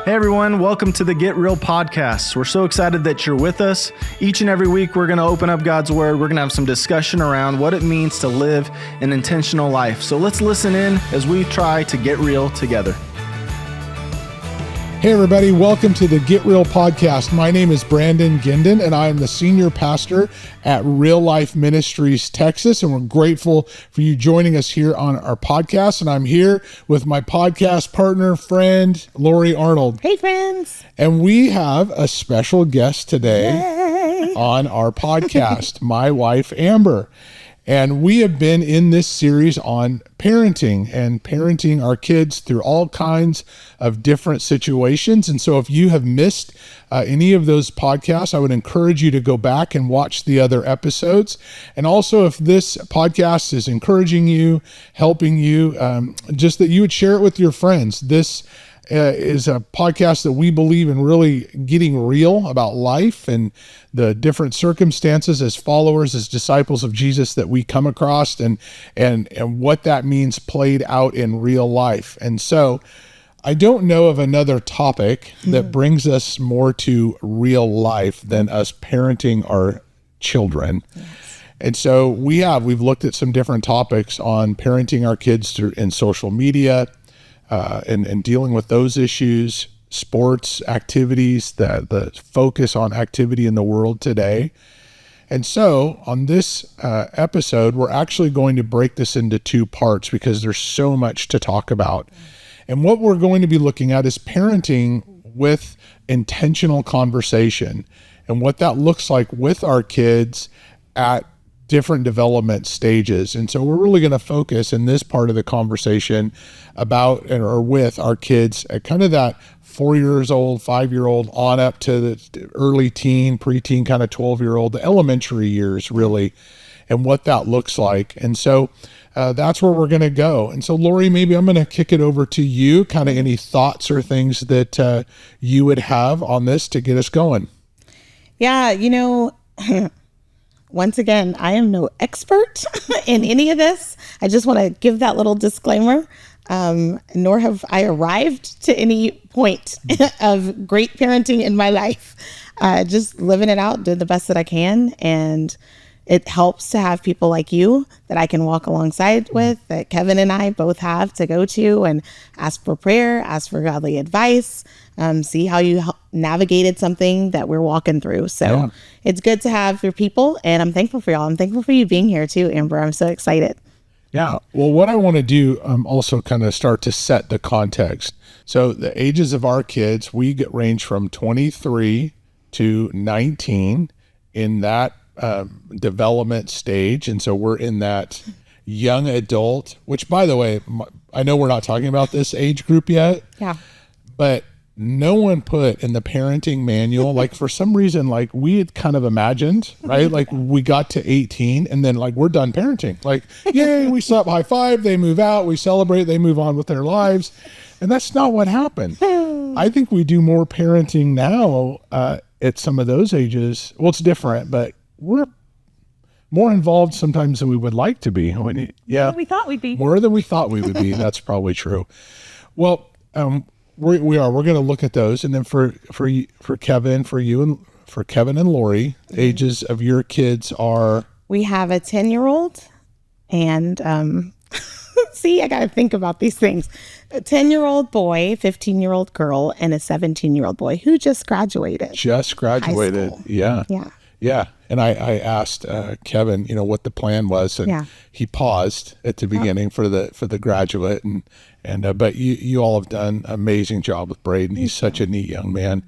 Hey everyone, welcome to the Get Real podcast. We're so excited that you're with us. Each and every week, we're going to open up God's Word. We're going to have some discussion around what it means to live an intentional life. So let's listen in as we try to get real together. Hey everybody, welcome to the Get Real podcast. My name is Amber Guindon and I am the senior pastor at Real Life Ministries, Texas. And we're grateful for you joining us here on our podcast. And I'm here with my podcast partner, friend, Lori Arnold. Hey friends. And we have a special guest today on our podcast, my wife, Amber. And we have been in this series on parenting and parenting our kids through all kinds of different situations. And so if you have missed any of those podcasts, I would encourage you to go back and watch the other episodes. And also if this podcast is encouraging you, helping you, just that you would share it with your friends. This is a podcast that we believe in really getting real about life and the different circumstances as followers, as disciples of Jesus that we come across and what that means played out in real life. And so I don't know of another topic that brings us more to real life than us parenting our children. Yes. And so we've looked at some different topics on parenting our kids in social media, and dealing with those issues, sports, activities, the focus on activity in the world today. And so on this episode, we're actually going to break this into two parts because there's so much to talk about. And what we're going to be looking at is parenting with intentional conversation and what that looks like with our kids at different development stages. And so we're really going to focus in this part of the conversation about or with our kids at kind of that 4 years old, 5-year-old on up to the early teen, preteen, kind of 12-year-old, the elementary years really, and what that looks like. And so that's where we're going to go. And so Lori, maybe I'm going to kick it over to you, kind of any thoughts or things that you would have on this to get us going. Yeah, once again, I am no expert in any of this. I just want to give that little disclaimer, nor have I arrived to any point of great parenting in my life. Just living it out, doing the best that I can. And it helps to have people like you that I can walk alongside with, that Kevin and I both have to go to and ask for prayer, ask for godly advice, see how you navigated something that we're walking through. So It's good to have your people, and I'm thankful for y'all. I'm thankful for you being here too, Amber. I'm so excited. Yeah. Well, what I want to do also kind of start to set the context. So the ages of our kids, we range from 23 to 19 in that development stage. And so we're in that young adult, which by the way, I know we're not talking about this age group yet. Yeah. But no one put in the parenting manual, like for some reason, like we had kind of imagined, right? Like we got to 18 and then like, we're done parenting. Like, yay, we slap high five, they move out, we celebrate, they move on with their lives. And that's not what happened. I think we do more parenting now at some of those ages. Well, it's different, but we're more involved sometimes than we would like to be. More than we thought we'd be. More than we thought we would be. That's probably true. Well, we're going to look at those, and then for Kevin, for Kevin and Lori, the ages of your kids are. We have a 10-year-old, and see, I got to think about these things. A 10-year-old boy, 15-year-old girl, and a 17-year-old boy who just graduated. Yeah. Yeah. And I asked Kevin, what the plan was, and he paused at the beginning for the graduate, and but you all have done an amazing job with Braden. He's such a neat young man.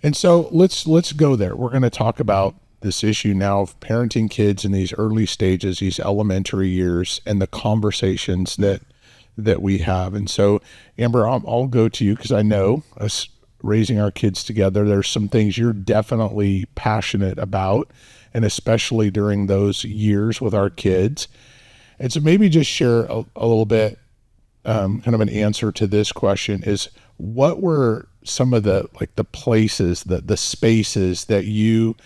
And so let's go there. We're going to talk about this issue now of parenting kids in these early stages, these elementary years, and the conversations that we have. And so, Amber, I'll go to you because I know us raising our kids together, there's some things you're definitely passionate about, and especially during those years with our kids. And so maybe just share a little bit, kind of an answer to this question is, what were some of the places, the spaces that you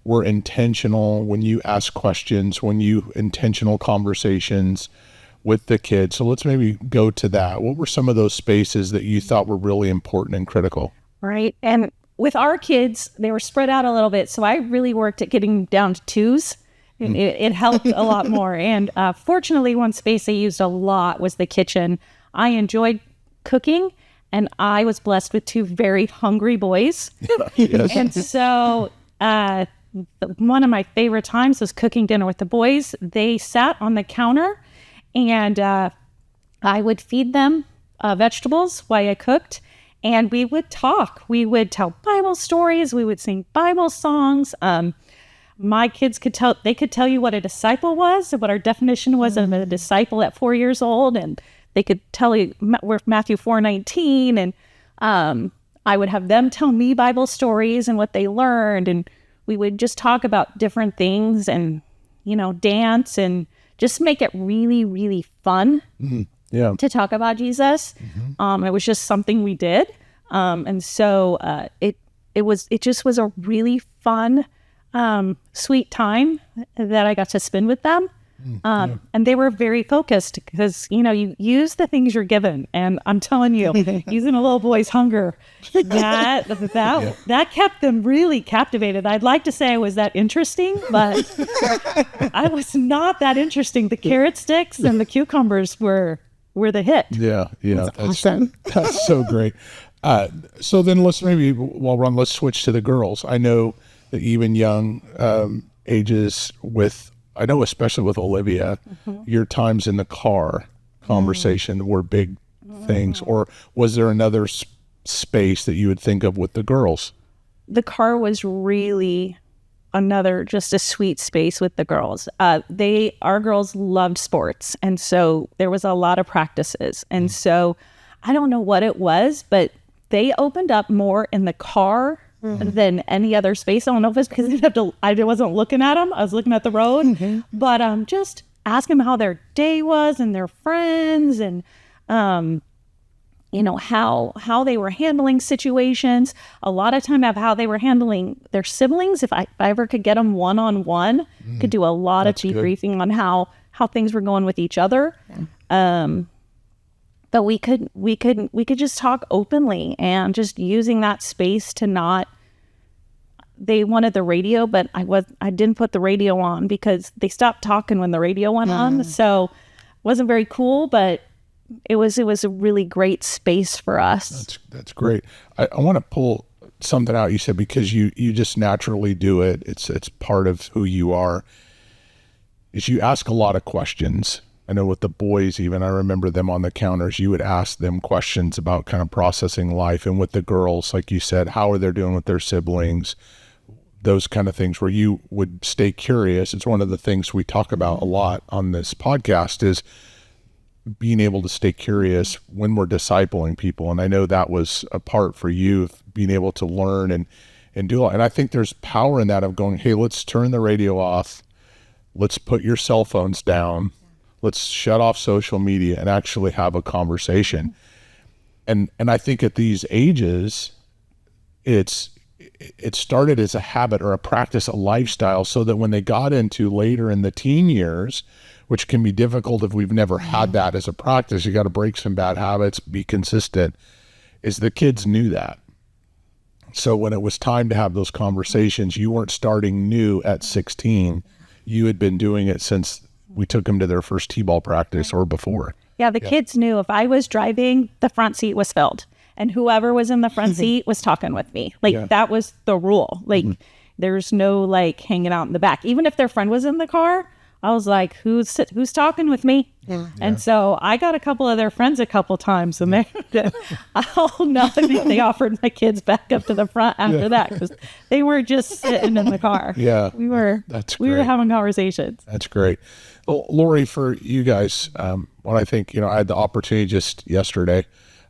were intentional when you ask questions, when you intentional conversations with the kids. So let's maybe go to that. What were some of those spaces that you thought were really important and critical? Right. And with our kids, they were spread out a little bit. So I really worked at getting down to twos. It helped a lot more. And fortunately, one space I used a lot was the kitchen. I enjoyed cooking, and I was blessed with two very hungry boys. Yes. And so one of my favorite times was cooking dinner with the boys. They sat on the counter, and I would feed them vegetables while I cooked, and we would talk. We would tell Bible stories. We would sing Bible songs. My kids could tell you what a disciple was and what our definition was of a disciple at 4 years old. And they could tell you we're Matthew 4:19. And I would have them tell me Bible stories and what they learned. And we would just talk about different things and, dance and just make it really, really fun to talk about Jesus. It was just something we did. And so it just was a really fun, sweet time that I got to spend with them. And they were very focused because, you use the things you're given. And I'm telling you, using a little boy's hunger, that kept them really captivated. I'd like to say I was that interesting, but I was not that interesting. The carrot sticks and the cucumbers were the hit. Yeah. That's awesome. That's so great. So then let's let's switch to the girls. I know that even young ages I know especially with Olivia, your times in the car conversation were big things. Or was there another space that you would think of with the girls? The car was really just a sweet space with the girls. Our girls loved sports. And so there was a lot of practices. And so I don't know what it was, but they opened up more in the car than any other space. I don't know if it's because I wasn't looking at them. I was looking at the road. But just ask them how their day was and their friends and, how they were handling situations. A lot of time of how they were handling their siblings. If I ever could get them one-on-one, could do a lot of debriefing on how things were going with each other. But we could just talk openly and just using that space to not. They wanted the radio, but I didn't put the radio on because they stopped talking when the radio went on. So it wasn't very cool, but it was a really great space for us. That's great. I want to pull something out you said because you just naturally do it. It's part of who you are. Is you ask a lot of questions. I know with the boys, even I remember them on the counters, you would ask them questions about kind of processing life. And with the girls, like you said, how are they doing with their siblings? Those kind of things where you would stay curious. It's one of the things we talk about a lot on this podcast is being able to stay curious when we're discipling people. And I know that was a part for you, being able to learn and do it. And I think there's power in that of going, hey, let's turn the radio off. Let's put your cell phones down. Let's shut off social media and actually have a conversation. And I think at these ages, it started as a habit or a practice, a lifestyle, so that when they got into later in the teen years, which can be difficult if we've never had that as a practice, you got to break some bad habits, be consistent, is the kids knew that. So when it was time to have those conversations, you weren't starting new at 16. You had been doing it since we took them to their first t-ball practice or before. Yeah, the kids knew if I was driving, the front seat was filled. And whoever was in the front seat was talking with me. That was the rule. There's no hanging out in the back. Even if their friend was in the car, I was like, who's talking with me? And so I got a couple of their friends a couple times, and I'll not admit they offered my kids back up to the front after that because they weren't just sitting in the car. Yeah, we were having conversations. That's great. Well, Lori, for you guys, what I think, I had the opportunity just yesterday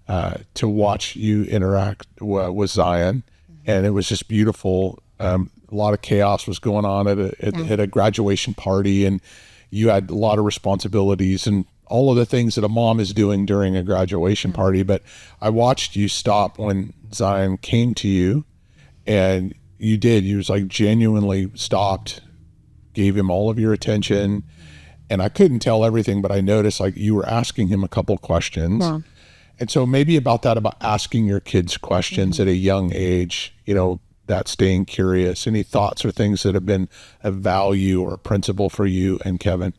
to watch you interact with Zion, and it was just beautiful. A lot of chaos was going on at a graduation party, and you had a lot of responsibilities and all of the things that a mom is doing during a graduation party. But I watched you stop when Zion came to you, and you was genuinely stopped, gave him all of your attention, and I couldn't tell everything, but I noticed like you were asking him a couple questions. Yeah. And so maybe about asking your kids questions at a young age, that staying curious. Any thoughts or things that have been a value or a principle for you and Kevin?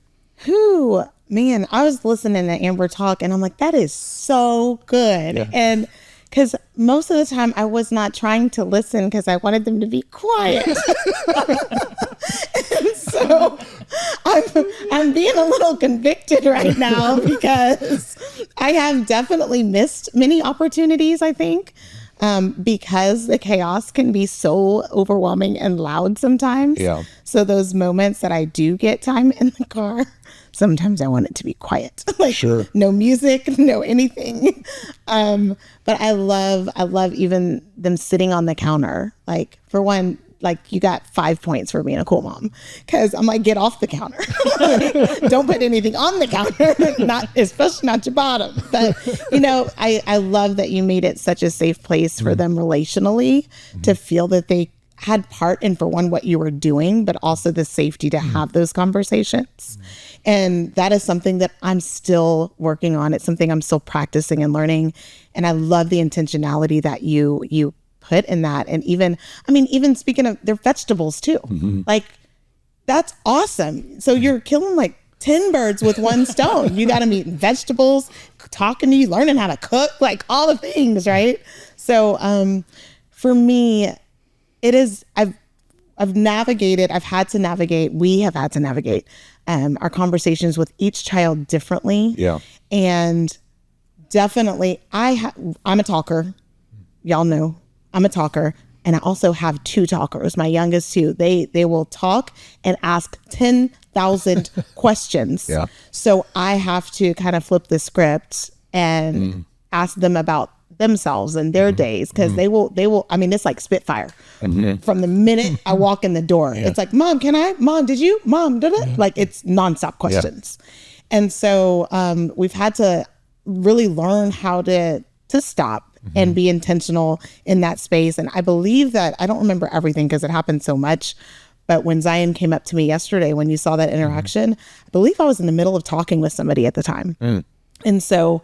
Man, I was listening to Amber talk and I'm like, that is so good. Yeah. And because most of the time I was not trying to listen because I wanted them to be quiet. And so I'm being a little convicted right now because I have definitely missed many opportunities, I think, because the chaos can be so overwhelming and loud sometimes. Yeah. So those moments that I do get time in the car, sometimes I want it to be quiet, like Sure. no music, no anything. But I love even them sitting on the counter. Like for one, like you got 5 points for being a cool mom because I'm like, get off the counter. Like, don't put anything on the counter, especially not your bottom. But I love that you made it such a safe place for them relationally to feel that they had part in, for one, what you were doing, but also the safety to have those conversations. And that is something that I'm still working on. It's something I'm still practicing and learning. And I love the intentionality that you put in that. And even speaking of their vegetables too, like that's awesome. So you're killing like 10 birds with one stone. You got them eating vegetables, talking to you, learning how to cook, like all the things, right? So for me, it is, we have had to navigate our conversations with each child differently. Yeah. And definitely I'm a talker. Y'all know I'm a talker. And I also have 2 talkers, my youngest 2. They will talk and ask 10,000 questions. Yeah. So I have to kind of flip the script and ask them about themselves and their days, because they will, it's like Spitfire. From the minute I walk in the door, it's like, Mom, did you? Mom, did it? Like it's nonstop questions. Yeah. And so we've had to really learn how to stop and be intentional in that space. And I believe that, I don't remember everything because it happened so much, but when Zion came up to me yesterday, when you saw that interaction, I believe I was in the middle of talking with somebody at the time. And so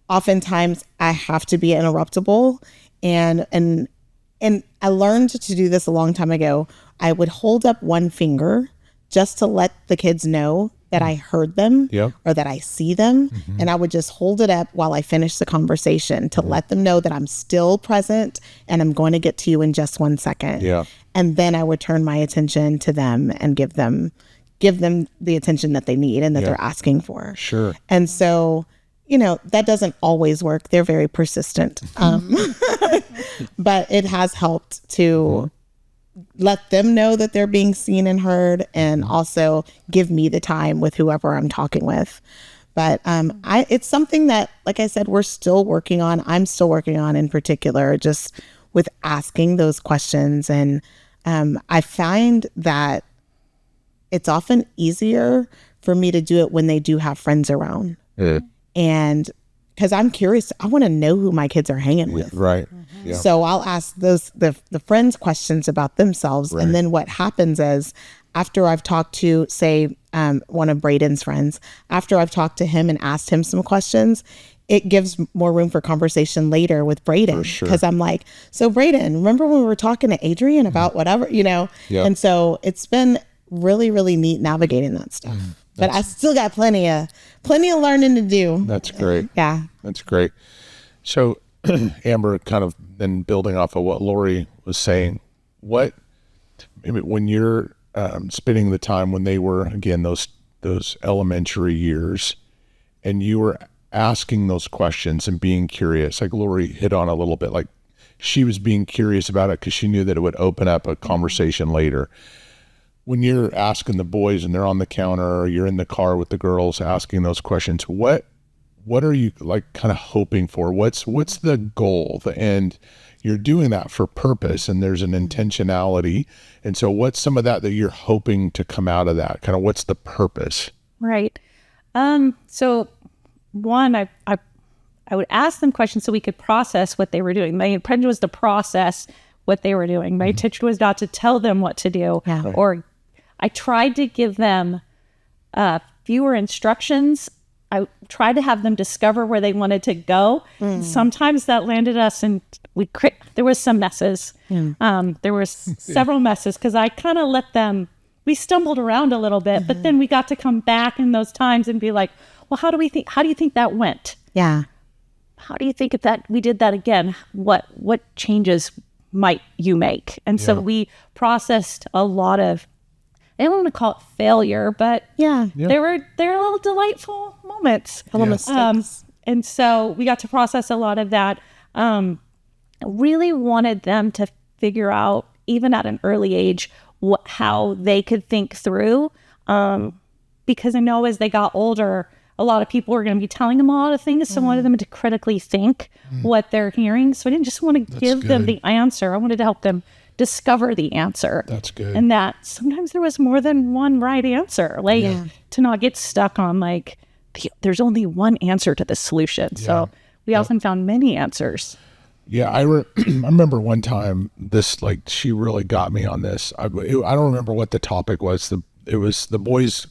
oftentimes I have to be interruptible, and I learned to do this a long time ago. I would hold up one finger just to let the kids know that I heard them or that I see them. And I would just hold it up while I finish the conversation to let them know that I'm still present and I'm going to get to you in just 1 second. Yeah. And then I would turn my attention to them and give them the attention that they need and that they're asking for. Sure. And so, that doesn't always work. They're very persistent. But it has helped to let them know that they're being seen and heard, and also give me the time with whoever I'm talking with. But it's something that, like I said, we're still working on. I'm still working on, in particular, just with asking those questions. And I find that it's often easier for me to do it when they do have friends around. And because I'm curious, I want to know who my kids are hanging with. Right. Yeah. So I'll ask the friends questions about themselves. Right. And then what happens is, after I've talked to, say, one of Braden's friends, after I've talked to him and asked him some questions, it gives more room for conversation later with Braden. Because I'm like, so Braden, remember when we were talking to Adrian about whatever, Yep. And so it's been really, really neat navigating that stuff. But I still got plenty of learning to do. That's great. Yeah. That's great. So Amber, kind of then building off of what Lori was saying, when you're spending the time when they were, again, those elementary years, and you were asking those questions and being curious, like Lori hit on a little bit, like she was being curious about it because she knew that it would open up a conversation later. When you're asking the boys and they're on the counter, or you're in the car with the girls asking those questions, what are you like kind of hoping for? What's the goal? And you're doing that for purpose, and there's an intentionality. And so what's some of that you're hoping to come out of that? Kind of what's the purpose? Right. So one, I would ask them questions so we could process what they were doing. My intention was to process what they were doing. My intention was not to tell them what to do, or I tried to give them fewer instructions. I tried to have them discover where they wanted to go. Sometimes that landed us in, there was some messes. There were several messes because I kind of let them, we stumbled around a little bit, but then we got to come back in those times and be like, well, how do you think that went? Yeah. How do you think if we did that again, what changes might you make? And so we processed a lot of, I don't want to call it failure, but they were little delightful moments. Little mistakes. And so we got to process a lot of that. Really wanted them to figure out, even at an early age, how they could think through. Because I know as they got older, a lot of people were going to be telling them a lot of things. So I wanted them to critically think what they're hearing. So I didn't just want to give them the answer. I wanted to help them discover the answer. That's good. And that sometimes there was more than one right answer. To not get stuck on there's only one answer to the solution. So we often found many answers. Yeah, I remember one time this, she really got me on this. I don't remember what the topic was. It was the boys,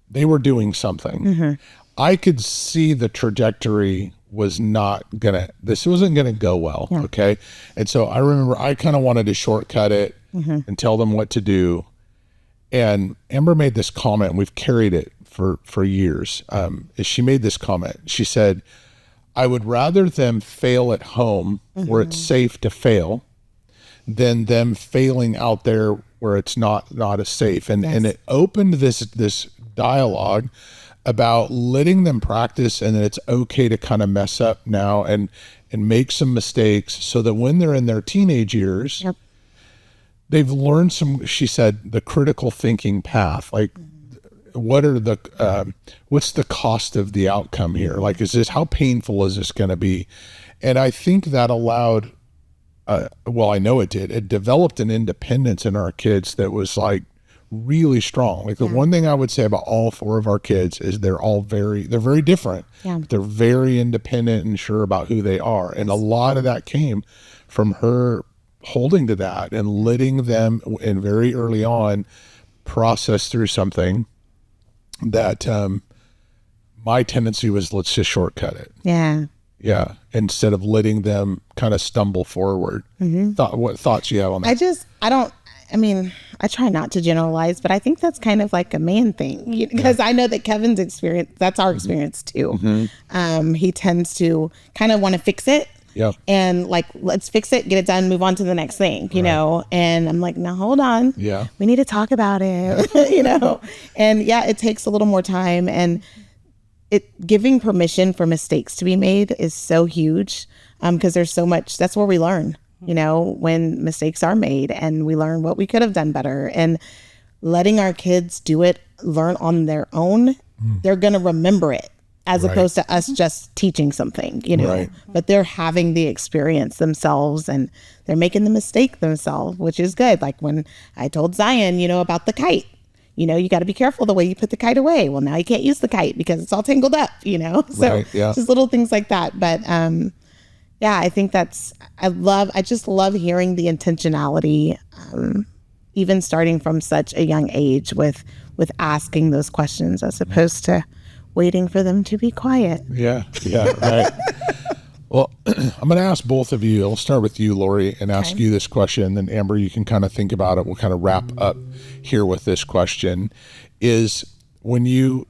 they were doing something. I could see the trajectory this wasn't gonna go well. Okay. And so I remember I kind of wanted to shortcut it and tell them what to do. And Amber made this comment, and we've carried it for years. She made this comment. She said, I would rather them fail at home where it's safe to fail than them failing out there where it's not as safe. And it opened this dialogue about letting them practice, and that it's okay to kind of mess up now and make some mistakes, so that when they're in their teenage years, they've learned she said, the critical thinking path. What's the cost of the outcome here? How painful is this going to be? And I think that allowed, I know it did. It developed an independence in our kids that was really strong. The one thing I would say about all four of our kids is they're very different. But they're very independent and sure about who they are. And a lot of that came from her holding to that and letting them, and very early on, process through something that my tendency was, let's just shortcut it. Yeah. Instead of letting them kind of stumble forward. What thoughts you have on that? I try not to generalize, but I think that's kind of like a man thing, because I know that Kevin's experience, that's our experience too. He tends to kind of want to fix it. And let's fix it, get it done, move on to the next thing, you know? And I'm like, no, hold on. We need to talk about it, And it takes a little more time, and giving permission for mistakes to be made is so huge. Because there's so much, that's where we learn, when mistakes are made, and we learn what we could have done better, and letting our kids learn on their own. They're going to remember it, as opposed to us just teaching something, but they're having the experience themselves, and they're making the mistake themselves, which is good. Like when I told Zion, about the kite, you got to be careful the way you put the kite away. Well, now you can't use the kite because it's all tangled up, so just little things like that. But, I think I just love hearing the intentionality, even starting from such a young age with asking those questions, as opposed to waiting for them to be quiet. Yeah, right. Well, I'm going to ask both of you. I'll start with you, Lori, and ask you this question. Then Amber, you can kind of think about it. We'll kind of wrap up here with this question. Is when you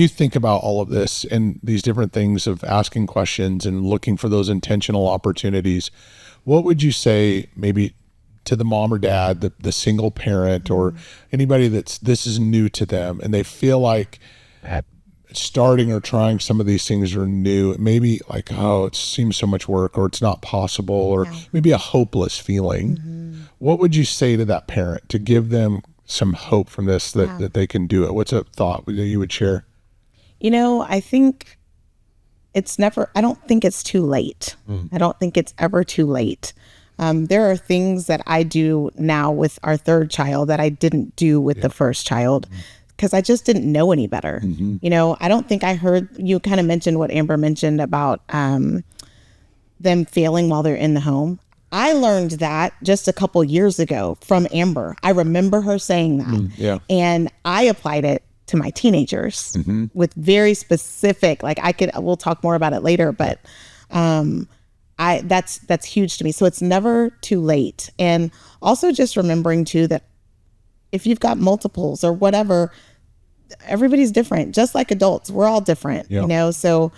think about all of this and these different things of asking questions and looking for those intentional opportunities, what would you say maybe to the mom or dad, the single parent, or anybody this is new to them and they feel like starting or trying some of these things are new, maybe it seems so much work, or it's not possible, or maybe a hopeless feeling. What would you say to that parent to give them some hope from this, that they can do it? What's a thought that you would share? I think I don't think it's too late. I don't think it's ever too late. There are things that I do now with our third child that I didn't do with the first child, because I just didn't know any better. I don't think I heard you kind of mentioned what Amber mentioned about them failing while they're in the home. I learned that just a couple years ago from Amber. I remember her saying that, and I applied it to my teenagers with very specific, like we'll talk more about it later, but that's huge to me. So it's never too late. And also just remembering too that if you've got multiples or whatever, everybody's different, just like adults. We're all different, you know, so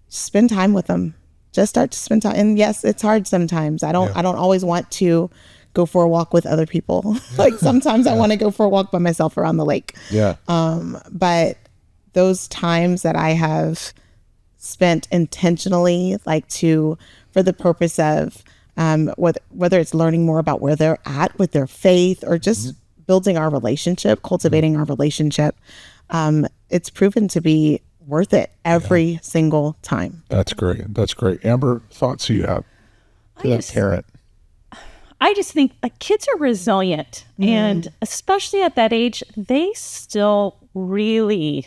spend time with them. Just start to spend time. And yes, it's hard sometimes. I don't always want to go for a walk with other people. Like sometimes I want to go for a walk by myself around the lake. Yeah. But those times that I have spent intentionally, like for the purpose of whether it's learning more about where they're at with their faith or just building our relationship, cultivating our relationship, it's proven to be worth it every single time. That's great. That's great. Amber, thoughts you have to that parent? I just think kids are resilient, and especially at that age, they still really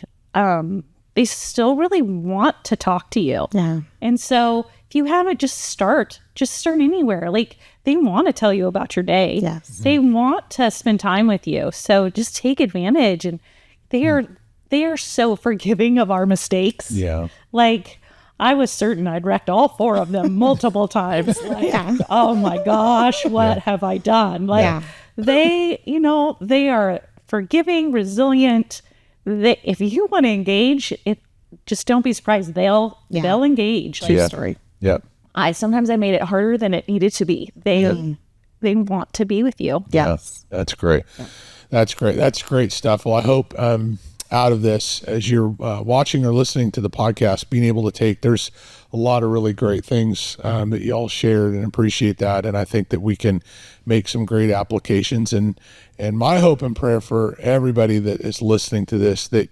want to talk to you. Yeah. And so if you haven't, just start anywhere. Like, they want to tell you about your day. Yes. They want to spend time with you. So just take advantage, and they are so forgiving of our mistakes. Yeah. Like, I was certain I'd wrecked all 4 of them multiple times. Like, oh my gosh, what have I done? Like, they are forgiving, resilient. If you want to engage, just don't be surprised. They'll engage. Story. Yeah. Sometimes I made it harder than it needed to be. They want to be with you. Yes. Yeah, that's great. Yeah. That's great. That's great stuff. Well, I hope out of this, as you're watching or listening to the podcast, being able to take, there's a lot of really great things that you all shared, and appreciate that. And I think that we can make some great applications. And my hope and prayer for everybody that is listening to this, that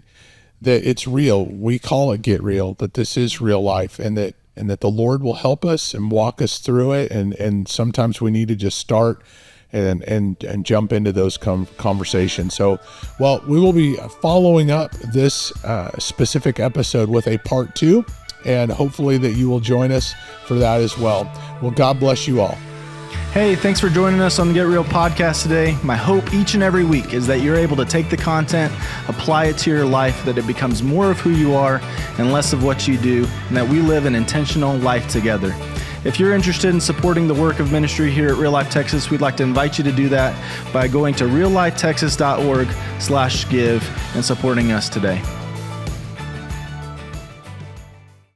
it's real. We call it Get Real, but this is real life, and that the Lord will help us and walk us through it. And sometimes we need to just start and jump into those conversations. So, well, we will be following up this specific episode with a part 2, and hopefully that you will join us for that as well. Well, God bless you all. Hey, thanks for joining us on the Get Real podcast today. My hope each and every week is that you're able to take the content, apply it to your life, that it becomes more of who you are and less of what you do, and that we live an intentional life together. If you're interested in supporting the work of ministry here at Real Life Texas, we'd like to invite you to do that by going to reallifetexas.org/give and supporting us today.